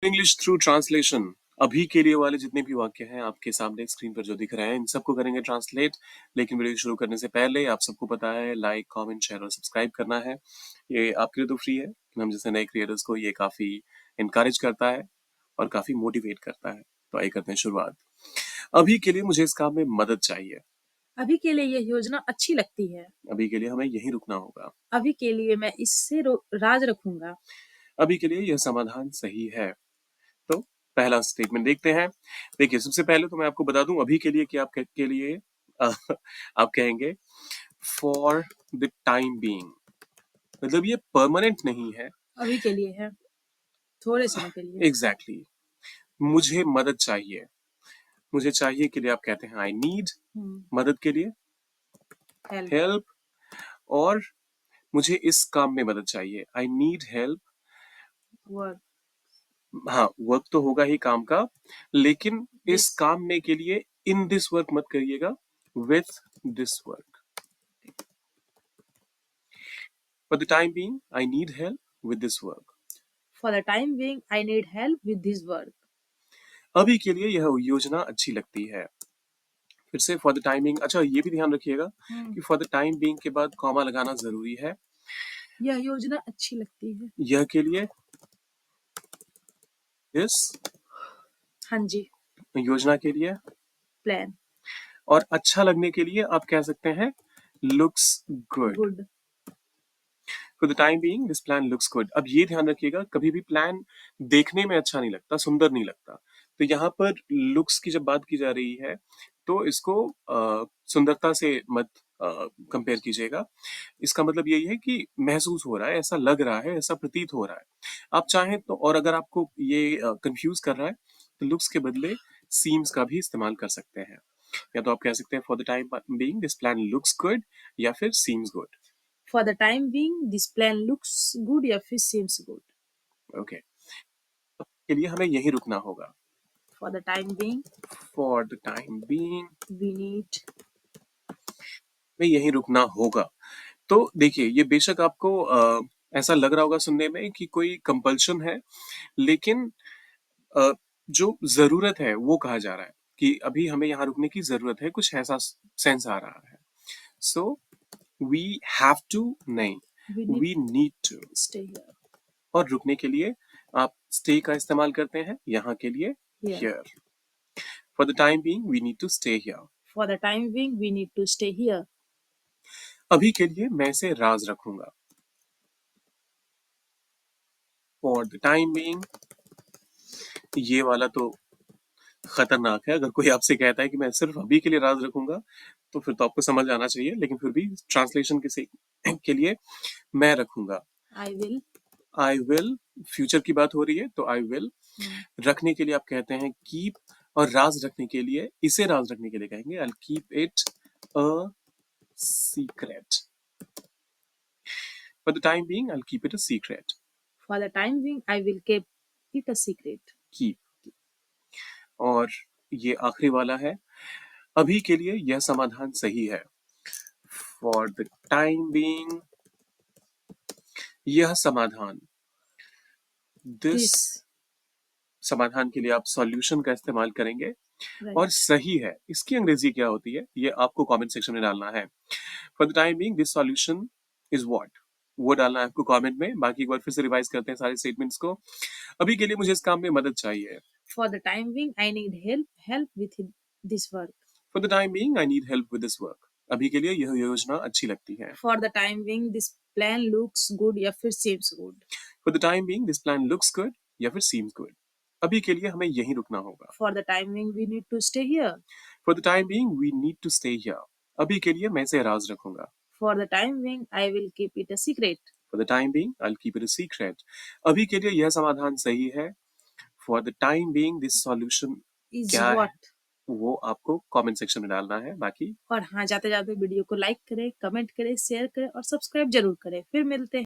English through translation. अभी के लिए वाले जितने भी वाक्य हैं आपके सामने स्क्रीन पर जो दिख रहे हैं इन सबको करेंगे ट्रांसलेट। लेकिन वीडियो शुरू करने से पहले आप सबको पता है लाइक कमेंट शेयर और सब्सक्राइब करना है। ये आपके लिए तो फ्री है लेकिन हम जैसे नए क्रिएटर्स को ये काफी इनकरेज करता है और काफी मोटिवेट करता है। तो आइए करते हैं शुरुआत। अभी के लिए मुझे इस काम में मदद चाहिए। अभी के लिए यह योजना अच्छी लगती है। अभी के लिए हमें यहीं रुकना होगा। अभी के लिए मैं इससे राज रखूंगा। अभी के लिए यह समाधान सही है। तो पहला स्टेटमेंट देखते हैं। देखिए सबसे पहले तो मैं आपको बता दूं अभी के लिए कि आप के लिए अ, आप कहेंगे फॉर द टाइम बीइंग। मतलब ये परमानेंट नहीं है। अभी के लिए है, थोड़े समय के लिए। Exactly exactly. मुझे मदद चाहिए। मुझे चाहिए के लिए आप कहते हैं आई नीड। मदद के लिए हेल्प। हेल्प। और मुझे इस काम में मदद चाहिए आई नीड हेल्प। वर्क। हाँ वर्क तो होगा ही काम का, लेकिन इस दिस। काम में के लिए इन दिस वर्क मत करिएगा, with this work. For the time being, I need help with this work. For the time being I need help with this work. अभी के लिए यह योजना अच्छी लगती है। फिर से फॉर द टाइम बीइंग। अच्छा ये भी ध्यान रखिएगा कि फॉर द टाइम बीइंग के बाद कॉमा लगाना जरूरी है। यह योजना अच्छी लगती है। यह के लिए इस, हाँ जी। योजना के लिए, प्लान। और अच्छा लगने के लिए आप कह सकते हैं looks good. Good. For the time being this plan looks good. अब ये ध्यान रखिएगा कभी भी प्लान देखने में अच्छा नहीं लगता, सुंदर नहीं लगता। तो यहाँ पर लुक्स की जब बात की जा रही है तो इसको सुंदरता से मत कंपेयर कीजिएगा। इसका मतलब यही है कि महसूस हो रहा है, ऐसा लग रहा है, ऐसा प्रतीत हो रहा है। आप चाहें तो, और अगर आपको ये कंफ्यूज कर रहा है तो लुक्स के बदले सीम्स का भी इस्तेमाल कर सकते हैं। या तो आप कह सकते हैं for the time being this plan looks good, या फिर seems good. For the time being this plan looks good या फिर सीम्स गुड। ओके के लिए हमें यही रुकना होगा। For the time being for the time being we need. में यही रुकना होगा। तो देखिए ये बेशक आपको ऐसा लग रहा होगा सुनने में कि कोई कंपल्शन है, लेकिन अ, जो जरूरत है वो कहा जा रहा है कि अभी हमें यहाँ रुकने की जरूरत है, कुछ ऐसा सेंस आ रहा है। सो वी हैव टू नहीं, we need we need to. Stay here. और रुकने के लिए आप स्टे का इस्तेमाल करते हैं, यहाँ के लिए here. Here. For the time being we need to stay here. For the time being we need to stay here. अभी के लिए मैं इसे राज रखूंगा। फॉर द टाइम बीइंग, ये वाला तो खतरनाक है। अगर कोई आपसे कहता है कि मैं सिर्फ अभी के लिए राज रखूंगा तो फिर तो आपको समझ आना चाहिए, लेकिन फिर भी ट्रांसलेशन के लिए मैं रखूंगा। I will. I will, future की बात हो रही है तो आई विल। रखने के लिए आप कहते हैं कीप, और राज रखने के लिए, इसे राज रखने के लिए कहेंगे I keep it a secret. For the time being I keep it a secret. For the time being I will keep it a secret. Keep. और ये आखिरी वाला है, अभी के लिए यह समाधान सही है। फॉर द टाइम बीइंग, यह समाधान, दिस, दिस। समाधान के लिए आप सॉल्यूशन का इस्तेमाल करेंगे। राइट। और सही है इसकी अंग्रेजी क्या होती है ये आपको कमेंट सेक्शन में डालना है। For the time being this solution is what, वो डालना है आपको कमेंट में। बाकी एक बार फिर से रिवाइज करते हैं सारे स्टेटमेंट्स को। अभी के लिए मुझे इस काम में मदद चाहिए। For the time being, I need help with this work. For the time being I need help with this work. अभी के लिए यह योजना अच्छी लगती है। For the time being, this plan looks good या फिर seems good. For the time being this plan looks good, या फिर सीम्स गुड। अभी के लिए हमें यहीं रुकना होगा। For the time being, we need to stay here. For the time being we need to stay here. अभी के लिए मैं इसे राज रखूंगा। For the time being, I will keep it a secret. For the time being I keep it a secret. अभी के लिए यह समाधान सही है। For the time being this solution Is क्या है what? वो आपको कमेंट सेक्शन में डालना है। बाकी और हाँ, जाते जाते वीडियो को लाइक करें, कमेंट करें, शेयर करें और सब्सक्राइब जरूर करें। फिर मिलते हैं।